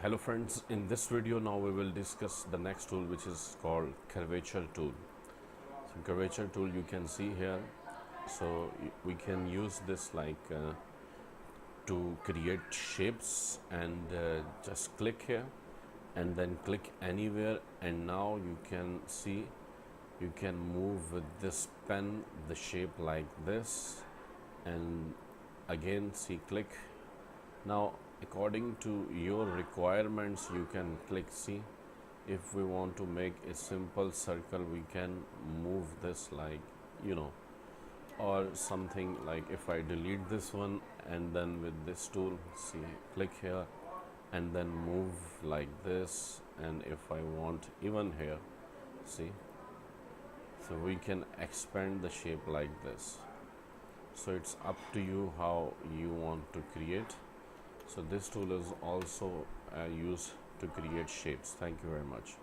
Hello friends, in this video now we will discuss the next tool, which is called Curvature tool. So Curvature tool you can see here. So we can use this to create shapes, and just click here and then click anywhere, and now you can see you can move with this pen the shape like this, and again see click. Now according to your requirements you can click. See, if we want to make a simple circle, we can move this or something like, if I delete this one and then with this tool, see, click here and then move like this, and if I want even here, see, so we can expand the shape like this. So it's up to you how you want to create. So this tool is also used to create shapes. Thank you very much.